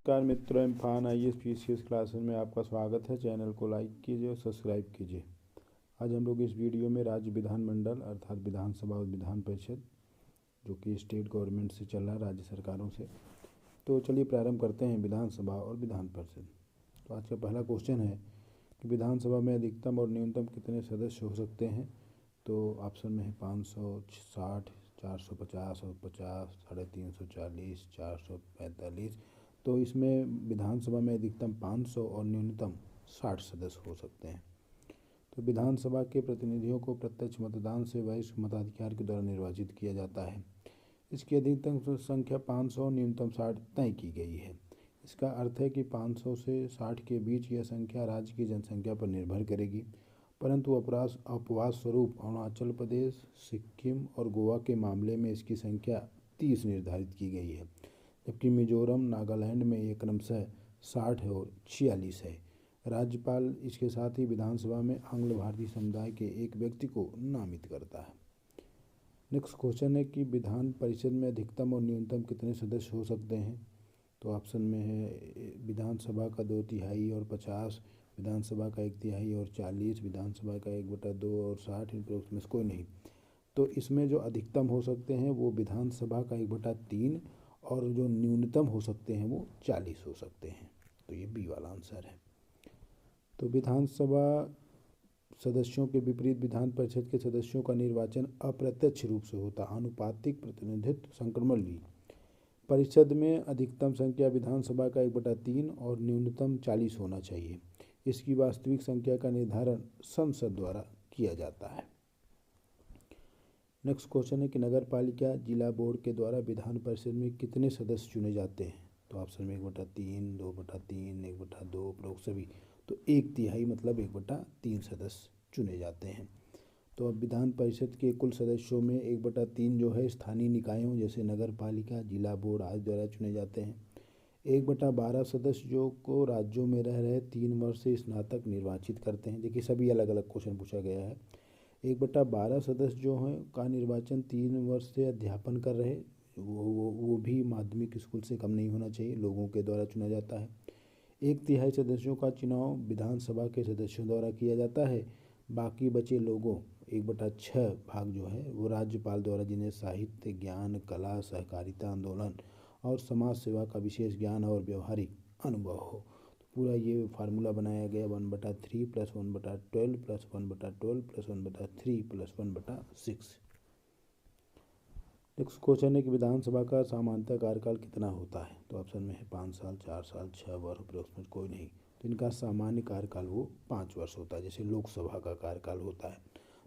नमस्कार मित्रों, इम्फान IAS PCS classes में आपका स्वागत है। चैनल को लाइक कीजिए और सब्सक्राइब कीजिए। आज हम लोग इस वीडियो में राज्य विधानमंडल अर्थात विधानसभा और विधान परिषद जो कि स्टेट गवर्नमेंट से चल रहा है, राज्य सरकारों से। तो चलिए प्रारंभ करते हैं विधानसभा और विधान परिषद। तो आज का पहला क्वेश्चन है कि विधानसभा में अधिकतम और न्यूनतम कितने सदस्य हो सकते हैं। तो ऑप्शन में है 560, 450 और 50, 340, 445। तो इसमें विधानसभा में अधिकतम 500 और न्यूनतम 60 सदस्य हो सकते हैं। तो विधानसभा के प्रतिनिधियों को प्रत्यक्ष मतदान से वरिष्ठ मताधिकार के द्वारा निर्वाचित किया जाता है। इसकी अधिकतम संख्या 500 और न्यूनतम 60 तय की गई है। इसका अर्थ है कि 500 से 60 के बीच यह संख्या राज्य की जनसंख्या पर निर्भर करेगी, परंतु अपवाद स्वरूप अरुणाचल प्रदेश, सिक्किम और गोवा के मामले में इसकी संख्या 30 निर्धारित की गई है, जबकि मिजोरम, नागालैंड में ये क्रमशः 60 है और 46 है। राज्यपाल इसके साथ ही विधानसभा में आंग्ल भारतीय समुदाय के एक व्यक्ति को नामित करता है। नेक्स्ट क्वेश्चन है कि विधान परिषद में अधिकतम और न्यूनतम कितने सदस्य हो सकते हैं। तो ऑप्शन में है विधानसभा का 2/3 और 50, विधानसभा का 1/3 और 40, विधानसभा का 1/2 और 60, इनके उसमें से कोई नहीं। तो इसमें जो अधिकतम हो सकते हैं वो विधानसभा का 1/3 और जो न्यूनतम हो सकते हैं वो 40 हो सकते हैं। तो ये बी वाला आंसर है। तो विधानसभा सदस्यों के विपरीत विधान परिषद के सदस्यों का निर्वाचन अप्रत्यक्ष रूप से होता, आनुपातिक प्रतिनिधित्व संक्रमण भी। परिषद में अधिकतम संख्या विधानसभा का 1/3 और न्यूनतम 40 होना चाहिए। इसकी वास्तविक संख्या का निर्धारण संसद द्वारा किया जाता है। नेक्स्ट क्वेश्चन है कि नगर पालिका जिला बोर्ड के द्वारा विधान परिषद में कितने सदस्य चुने जाते हैं। तो ऑप्शन में 1/3, 2/3, 1/2 उपरोक्त सभी। तो 1/3 मतलब 1/3 सदस्य चुने जाते हैं। तो अब विधान परिषद के कुल सदस्यों में 1/3 जो है स्थानीय निकायों जैसे नगर पालिका, जिला बोर्ड आदि द्वारा चुने जाते हैं। 1/12 सदस्य जो को राज्यों में रह रहे 3 वर्ष से स्नातक निर्वाचित करते हैं। देखिए सभी अलग अलग क्वेश्चन पूछा गया है। 1/12 सदस्य जो हैं का निर्वाचन 3 वर्ष से अध्यापन कर रहे वो भी माध्यमिक स्कूल से कम नहीं होना चाहिए, लोगों के द्वारा चुना जाता है। 1/3 सदस्यों का चुनाव विधानसभा के सदस्यों द्वारा किया जाता है। बाकी बचे लोगों 1/6 भाग जो है वो राज्यपाल द्वारा, जिन्हें साहित्य, ज्ञान, कला, सहकारिता आंदोलन और समाज सेवा का विशेष ज्ञान और व्यवहारिक अनुभव हो। तो पूरा ये फार्मूला बनाया गया 1/3 + 1/12 + 1/12 + 1/3 + 1/6। नेक्स्ट क्वेश्चन है कि विधानसभा का सामान्यतः कार्यकाल कितना होता है। तो ऑप्शन में है 5 साल, 4 साल, 6 वर्ष, उपरोक्त में कोई नहीं। तो इनका सामान्य कार्यकाल वो 5 वर्ष होता है, जैसे लोकसभा का कार्यकाल होता है।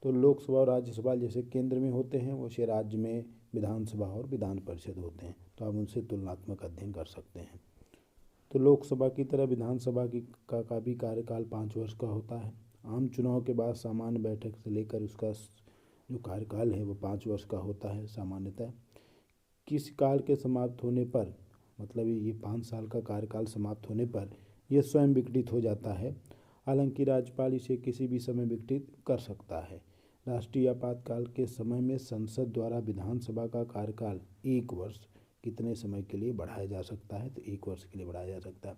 तो लोकसभा और राज्यसभा जैसे केंद्र में होते हैं वैसे राज्य में विधानसभा और विधान परिषद होते हैं। तो आप उनसे तुलनात्मक अध्ययन कर सकते हैं। तो लोकसभा की तरह विधानसभा का भी कार्यकाल 5 वर्ष का होता है। आम चुनाव के बाद सामान्य बैठक से लेकर उसका जो कार्यकाल है वो 5 वर्ष का होता है सामान्यतः। किस काल के समाप्त होने पर, मतलब ये 5 साल का कार्यकाल समाप्त होने पर यह स्वयं विघटित हो जाता है। हालांकि राज्यपाल इसे किसी भी समय विघटित कर सकता है। राष्ट्रीय आपातकाल के समय में संसद द्वारा विधानसभा का कार्यकाल 1 वर्ष कितने समय के लिए बढ़ाया जा सकता है। तो 1 वर्ष के लिए बढ़ाया जा सकता है,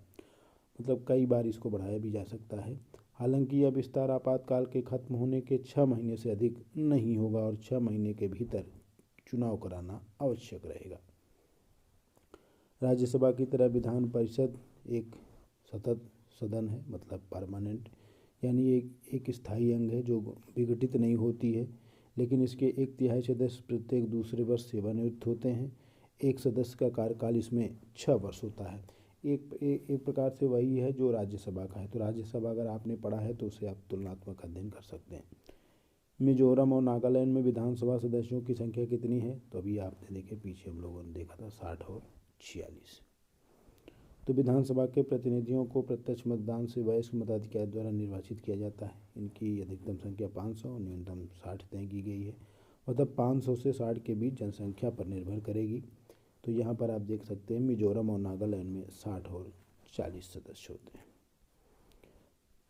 मतलब कई बार इसको बढ़ाया भी जा सकता है। हालांकि यह विस्तार आपातकाल के खत्म होने के 6 महीने से अधिक नहीं होगा और 6 महीने के भीतर चुनाव कराना आवश्यक रहेगा। राज्यसभा की तरह विधान परिषद एक सतत सदन है, मतलब परमानेंट, यानी एक स्थायी अंग है जो विघटित नहीं होती है। लेकिन इसके 1/3 सदस्य प्रत्येक दूसरे वर्ष सेवानिवृत्त होते हैं। एक सदस्य का कार्यकाल इसमें 6 वर्ष होता है। एक प्रकार से वही है जो राज्यसभा का है। तो राज्यसभा अगर आपने पढ़ा है तो उसे आप तुलनात्मक अध्ययन कर सकते हैं। मिजोरम और नागालैंड में विधानसभा सदस्यों की संख्या कितनी है। तो अभी आपने देखे पीछे हम लोगों ने देखा था 60 और 46। तो विधानसभा के प्रतिनिधियों को प्रत्यक्ष मतदान से वयस्क मताधिकारी द्वारा निर्वाचित किया जाता है। इनकी अधिकतम संख्या 500 और न्यूनतम 60 तय की गई है, मतलब 500 से 60 के बीच जनसंख्या पर निर्भर करेगी। तो यहाँ पर आप देख सकते हैं मिजोरम और नागालैंड में 60 और 40 सदस्य होते हैं।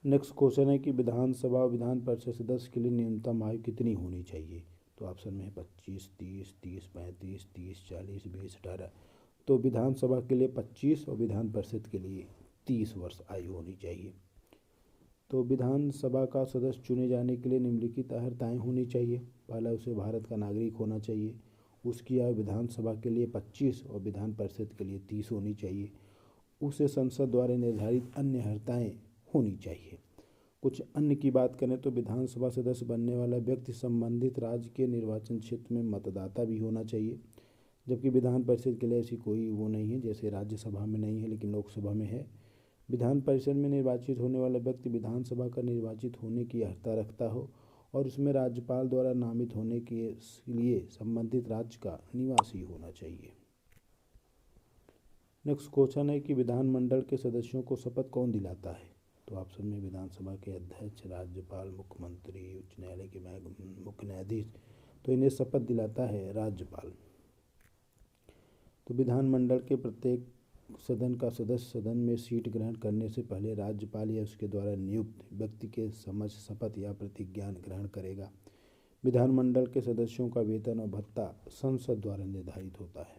नेक्स्ट क्वेश्चन है कि विधानसभा और विधान परिषद सदस्य के लिए न्यूनतम आयु कितनी होनी चाहिए। तो ऑप्शन में है 25, 30, 30, 35, 30, 40, 20, 18। तो विधानसभा के लिए 25 और विधान परिषद के लिए 30 वर्ष आयु होनी चाहिए। तो विधानसभा का सदस्य चुने जाने के लिए निम्नलिखित अर्हताएँ होनी चाहिए। पहला, उसे भारत का नागरिक होना चाहिए। उसकी आयु विधानसभा के लिए 25 और विधान परिषद के लिए 30 होनी चाहिए। उसे संसद द्वारा निर्धारित अन्य अर्हताएँ होनी चाहिए। कुछ अन्य की बात करें तो विधानसभा सदस्य बनने वाला व्यक्ति संबंधित राज्य के निर्वाचन क्षेत्र में मतदाता भी होना चाहिए, जबकि विधान परिषद के लिए ऐसी कोई वो नहीं है, जैसे राज्यसभा में नहीं है लेकिन लोकसभा में है। विधान परिषद में निर्वाचित होने वाला व्यक्ति विधानसभा का निर्वाचित होने की अर्हता रखता हो और उसमें राज्यपाल द्वारा नामित होने के लिए संबंधित राज्य का निवासी होना चाहिए। नेक्स्ट क्वेश्चन है कि विधानमंडल के सदस्यों को शपथ कौन दिलाता है? तो ऑप्शन में विधानसभा के अध्यक्ष, राज्यपाल, मुख्यमंत्री, उच्च न्यायालय के मुख्य न्यायाधीश। तो इन्हें शपथ दिलाता है राज्यपाल। तो विधानमंडल के प्रत्येक सदन का सदस्य सदन में सीट ग्रहण करने से पहले राज्यपाल या उसके द्वारा नियुक्त व्यक्ति के समक्ष शपथ या प्रतिज्ञा ग्रहण करेगा। विधानमंडल के सदस्यों का वेतन और भत्ता संसद द्वारा निर्धारित होता है।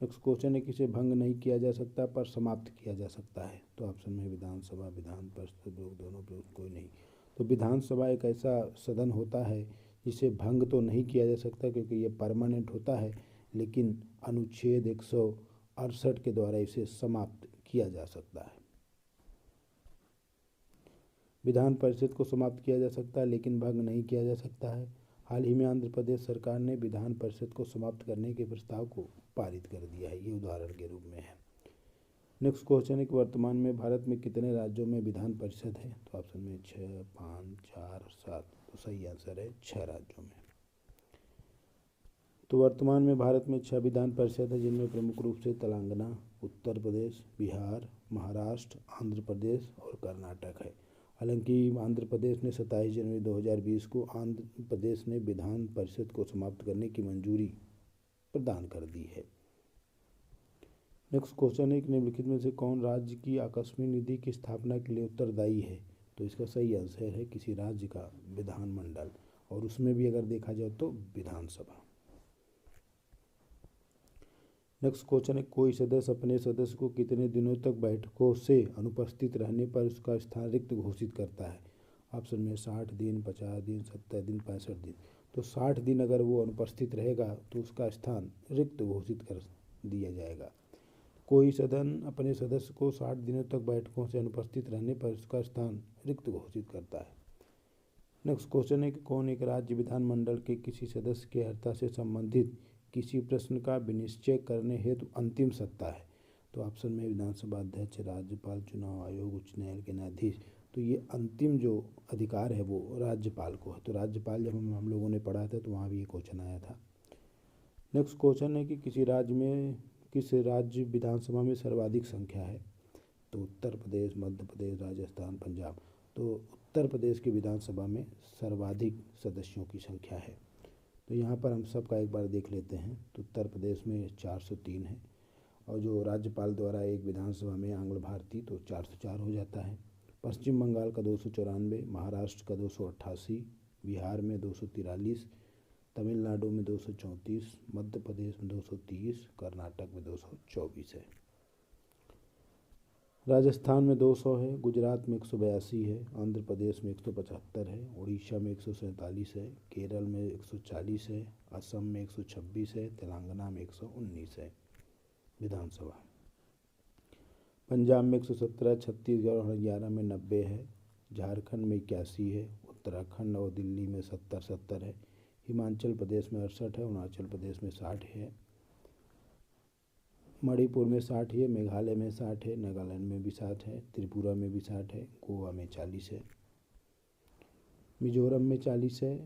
नेक्स्ट क्वेश्चन है कि इसे भंग नहीं किया जा सकता पर समाप्त किया जा सकता है। तो ऑप्शन में विधानसभा, विधान परिषद, दोनों पे कोई नहीं। तो विधानसभा एक ऐसा सदन होता है जिसे भंग तो नहीं किया जा सकता क्योंकि ये परमानेंट होता है, लेकिन अनुच्छेद 168 के द्वारा इसे समाप्त किया जा सकता है। विधान परिषद को समाप्त किया जा सकता है लेकिन भंग नहीं किया जा सकता है। हाल ही में आंध्र प्रदेश सरकार ने विधान परिषद को समाप्त करने के प्रस्ताव को पारित कर दिया है, ये उदाहरण के रूप में है। नेक्स्ट क्वेश्चन है कि वर्तमान में भारत में कितने राज्यों में विधान परिषद है? तो ऑप्शन में 6, 5, 4, 7। तो सही आंसर है 6 राज्यों में। तो वर्तमान में भारत में 6 विधान परिषद है, जिनमें प्रमुख रूप से तेलंगाना, उत्तर प्रदेश, बिहार, महाराष्ट्र, आंध्र प्रदेश और कर्नाटक है। हालांकि आंध्र प्रदेश ने 27 जनवरी 2020 को आंध्र प्रदेश ने विधान परिषद को समाप्त करने की मंजूरी प्रदान कर दी है। नेक्स्ट क्वेश्चन है कि निम्नलिखित में से कौन राज्य की आकस्मिक निधि की स्थापना के लिए उत्तरदायी है? तो इसका सही आंसर है किसी राज्य का विधानमंडल, और उसमें भी अगर देखा जाए तो विधानसभा। नेक्स्ट क्वेश्चन है कोई सदस्य अपने सदस्य को कितने दिनों तक बैठकों से अनुपस्थित रहने पर उसका स्थान रिक्त घोषित करता है? ऑप्शन में 60 दिन, 50 दिन, 70 दिन, 65 दिन। तो 60 दिन अगर वो अनुपस्थित रहेगा तो उसका स्थान रिक्त घोषित कर दिया जाएगा। कोई सदन अपने सदस्य को 60 दिनों तक बैठकों से अनुपस्थित रहने पर उसका स्थान रिक्त घोषित करता है। नेक्स्ट क्वेश्चन है कि कौन एक राज्य विधानमंडल के किसी सदस्य के अर्हता से संबंधित किसी प्रश्न का विनिश्चय करने हेतु अंतिम सत्ता है? तो ऑप्शन में विधानसभा अध्यक्ष, राज्यपाल, चुनाव आयोग, उच्च न्यायालय के न्यायाधीश। तो ये अंतिम जो अधिकार है वो राज्यपाल को है। तो राज्यपाल जब हम लोगों ने पढ़ा था तो वहाँ भी ये क्वेश्चन आया था। नेक्स्ट क्वेश्चन है कि किस राज्य विधानसभा में सर्वाधिक संख्या है? तो उत्तर प्रदेश, मध्य प्रदेश, राजस्थान, पंजाब। तो उत्तर प्रदेश की विधानसभा में सर्वाधिक सदस्यों की संख्या है। तो यहाँ पर हम सबका एक बार देख लेते हैं। तो उत्तर प्रदेश में 403 है, और जो राज्यपाल द्वारा एक विधानसभा में आंग्ल भारतीय तो 404 हो जाता है। पश्चिम बंगाल का 294, महाराष्ट्र का 288, बिहार में 243, तमिलनाडु में 234, मध्य प्रदेश में 230, कर्नाटक में 224 है। राजस्थान में 200 है, गुजरात में 182 है, आंध्र प्रदेश में 175 है, उड़ीसा में 147 है, केरल में 140 है, असम में 126 है, तेलंगाना में 119 है विधानसभा। पंजाब में 117, छत्तीसगढ़ और हरियाणा में 90 है, झारखंड में 81 है, उत्तराखंड और दिल्ली में 70 है, हिमाचल प्रदेश में 68 है, अरुणाचल प्रदेश में 60 है, मणिपुर में 60 है, मेघालय में 60 है, नागालैंड में भी 60 है, त्रिपुरा में भी 60 है, गोवा में 40 है, मिजोरम में 40 है,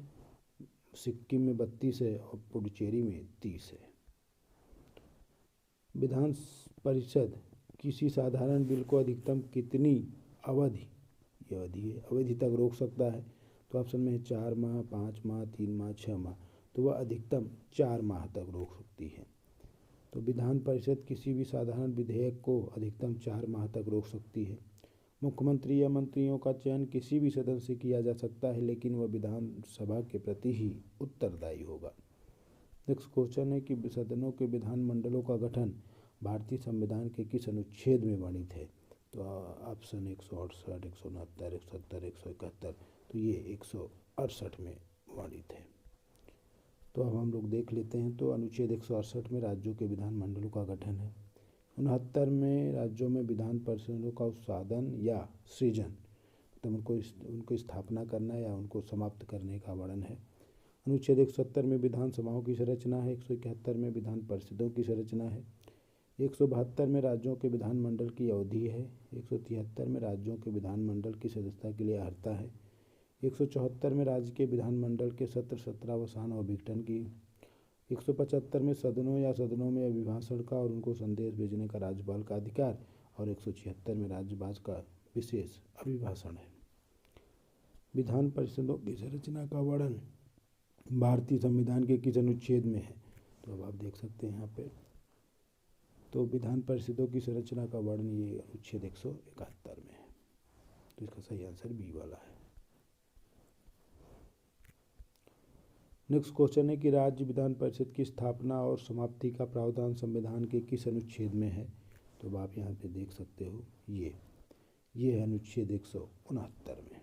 सिक्किम में 32 है और पुडुचेरी में 30 है। विधान परिषद किसी साधारण बिल को अधिकतम कितनी अवधि तक रोक सकता है? तो ऑप्शन में है 4 माह, 5 माह, 3 माह, 6 माह। तो वह अधिकतम 4 माह तक रोक सकती है। तो विधान परिषद किसी भी साधारण विधेयक को अधिकतम 4 माह तक रोक सकती है। मुख्यमंत्री या मंत्रियों का चयन किसी भी सदन से किया जा सकता है, लेकिन वह विधानसभा के प्रति ही उत्तरदायी होगा। नेक्स्ट क्वेश्चन है कि सदनों के विधानमंडलों का गठन भारतीय संविधान के किस अनुच्छेद में वर्णित है? तो ऑप्शन 168, 169, 170, 171, तो ये 168 में वर्णित है। तो अब हम लोग देख लेते हैं। तो अनुच्छेद 168 में राज्यों के विधानमंडलों का गठन है। 69 में राज्यों में विधान परिषदों का उत्साधन या सृजन, तो उनको स्थापना करना या उनको समाप्त करने का वर्णन है। अनुच्छेद 170 में विधानसभाओं की संरचना है। 171 में विधान परिषदों की संरचना है। 172 में राज्यों के विधानमंडल की अवधि है। 173 में राज्यों के विधानमंडल की सदस्यता के लिए अर्हता है। 174 में राज्य के विधानमंडल के सत्र सत्रावसान और विघटन की। 175 में सदनों या सदनों में अभिभाषण का और उनको संदेश भेजने का राज्यपाल का अधिकार। और 176 में राज्यपाल का विशेष अभिभाषण है। विधान परिषदों की संरचना का वर्णन भारतीय संविधान के किस अनुच्छेद में है? तो अब आप देख सकते हैं यहाँ पे। तो विधान परिषदों की संरचना का वर्णन ये अनुच्छेद 171 में है। तो इसका सही आंसर बी वाला है। नेक्स्ट क्वेश्चन है कि राज्य विधान परिषद की स्थापना और समाप्ति का प्रावधान संविधान के किस अनुच्छेद में है? तो अब आप यहाँ पे देख सकते हो, ये है अनुच्छेद 169 में।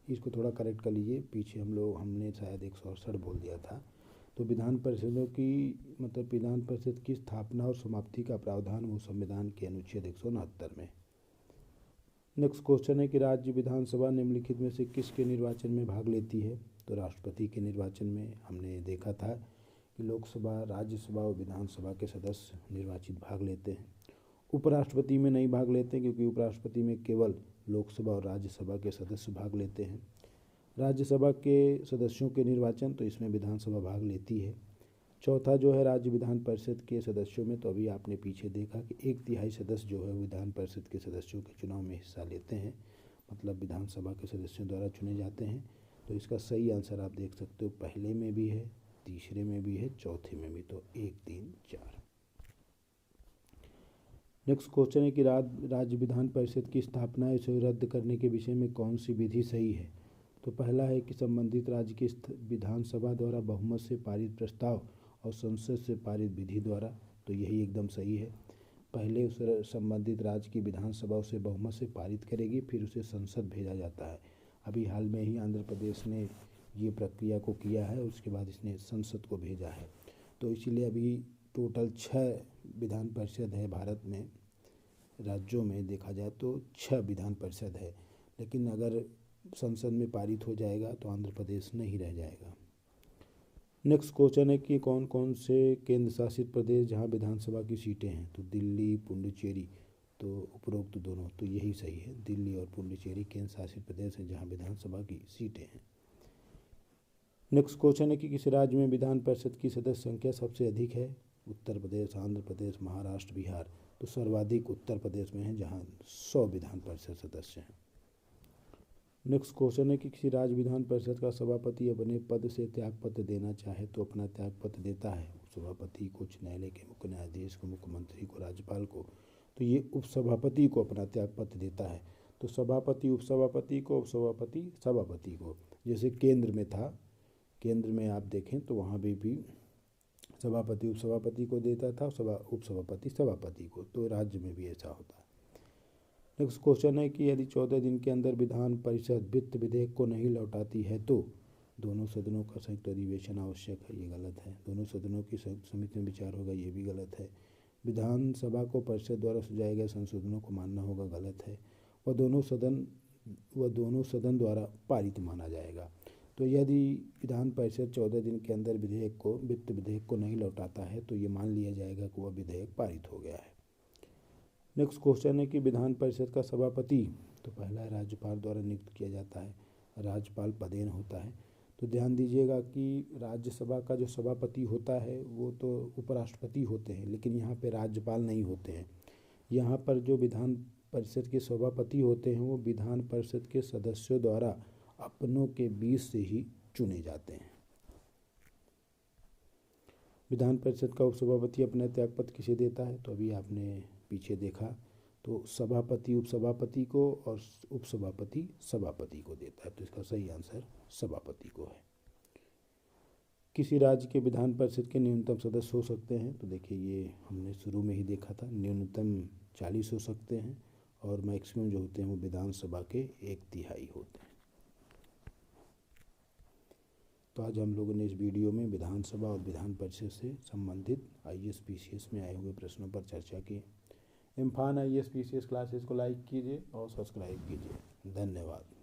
इसको थोड़ा करेक्ट कर लीजिए, पीछे हमने शायद 168 बोल दिया था। तो विधान परिषदों की मतलब विधान परिषद की स्थापना और समाप्ति का प्रावधान वो संविधान के अनुच्छेद 169 में। नेक्स्ट क्वेश्चन है कि राज्य विधानसभा निम्नलिखित में से किसके निर्वाचन में भाग लेती है? तो राष्ट्रपति के निर्वाचन में हमने देखा था कि लोकसभा, राज्यसभा और विधानसभा के सदस्य निर्वाचित भाग लेते हैं। उपराष्ट्रपति में नहीं भाग लेते क्योंकि उपराष्ट्रपति में केवल लोकसभा और राज्यसभा के सदस्य भाग लेते हैं। राज्यसभा के सदस्यों के निर्वाचन, तो इसमें विधानसभा भाग लेती है। चौथा जो है राज्य विधान परिषद के सदस्यों में, तो अभी आपने पीछे देखा कि 1/3 सदस्य जो है विधान परिषद के सदस्यों के चुनाव में हिस्सा लेते हैं, मतलब विधानसभा के सदस्यों द्वारा चुने जाते हैं। तो इसका सही आंसर आप देख सकते हो, पहले में भी है, तीसरे में भी है, चौथे में भी। तो 1, 3, 4। नेक्स्ट क्वेश्चन है कि राज्य विधान परिषद की स्थापना इसे रद्द करने के विषय में कौन सी विधि सही है? तो पहला है कि संबंधित राज्य की विधानसभा द्वारा बहुमत से पारित प्रस्ताव और संसद से पारित विधि द्वारा, तो यही एकदम सही है। पहले उस संबंधित राज्य की विधानसभा उसे बहुमत से पारित करेगी, फिर उसे संसद भेजा जाता है। अभी हाल में ही आंध्र प्रदेश ने ये प्रक्रिया को किया है, उसके बाद इसने संसद को भेजा है। तो इसीलिए अभी टोटल 6 विधान परिषद है भारत में। राज्यों में देखा जाए तो 6 विधान परिषद है, लेकिन अगर संसद में पारित हो जाएगा तो आंध्र प्रदेश नहीं रह जाएगा। नेक्स्ट क्वेश्चन है कि कौन कौन से केंद्र शासित प्रदेश जहां विधानसभा की सीटें हैं? तो दिल्ली, पुडुचेरी, तो उपरोक्त दोनों, तो यही सही है। दिल्ली और पुडुचेरी केंद्र शासित प्रदेश हैं जहां विधानसभा की सीटें हैं। नेक्स्ट क्वेश्चन है कि किस राज्य में विधान परिषद की सदस्य संख्या सबसे अधिक है? उत्तर प्रदेश, आंध्र प्रदेश, महाराष्ट्र, बिहार। तो सर्वाधिक उत्तर प्रदेश में है जहां 100 विधान परिषद सदस्य हैं। नेक्स्ट क्वेश्चन है कि किसी राज्य विधान परिषद का सभापति अपने पद से त्यागपत्र देना चाहे तो अपना त्यागपत्र देता है सभापति को, उच्च न्यायालय के मुख्य न्यायाधीश को, मुख्यमंत्री को, राज्यपाल को। तो ये उपसभापति को अपना त्यागपत्र देता है। तो सभापति उपसभापति को, उपसभापति सभापति को। जैसे केंद्र में था, केंद्र में आप देखें तो वहाँ भी सभापति उपसभापति को देता था, उपसभापति सभापति को। तो राज्य में भी ऐसा होता है। नेक्स्ट क्वेश्चन है कि यदि 14 दिन के अंदर विधान परिषद वित्त विधेयक को नहीं लौटाती है तो दोनों सदनों का संयुक्त अधिवेशन आवश्यक है, ये गलत है। दोनों सदनों की संयुक्त समिति में विचार होगा, ये भी गलत है। विधानसभा को परिषद द्वारा सुझाए गए संशोधनों को मानना होगा, गलत है। वह दोनों सदन द्वारा पारित माना जाएगा। तो यदि विधान परिषद 14 दिन के अंदर वित्त विधेयक को नहीं लौटाता है तो ये मान लिया जाएगा कि वह विधेयक पारित हो गया है। नेक्स्ट क्वेश्चन है कि विधान परिषद का सभापति, तो पहला है राज्यपाल द्वारा नियुक्त किया जाता है, राज्यपाल पदेन होता है। तो ध्यान दीजिएगा कि राज्यसभा का जो सभापति होता है वो तो उपराष्ट्रपति होते हैं, लेकिन यहाँ पे राज्यपाल नहीं होते हैं। यहाँ पर जो विधान परिषद के सभापति होते हैं वो विधान परिषद के सदस्यों द्वारा अपनों के बीच से ही चुने जाते हैं। विधान परिषद का उपसभापति अपना त्यागपत्र किसे देता है? तो अभी आपने पीछे देखा, तो सभापति उपसभापति को और उपसभापति सभापति को देता है। तो इसका सही आंसर सभापति को है। किसी राज्य के विधान परिषद के न्यूनतम सदस्य हो सकते हैं, तो देखिए ये हमने शुरू में ही देखा था, न्यूनतम 40 हो सकते हैं और मैक्सिमम जो होते हैं वो विधानसभा के 1/3 होते हैं। तो आज हम लोगों ने इस वीडियो में विधानसभा और विधान परिषद से संबंधित IAS PCS में आए हुए प्रश्नों पर चर्चा की। इम्फान IAS PCS क्लासेस को लाइक कीजिए और सब्सक्राइब कीजिए। धन्यवाद।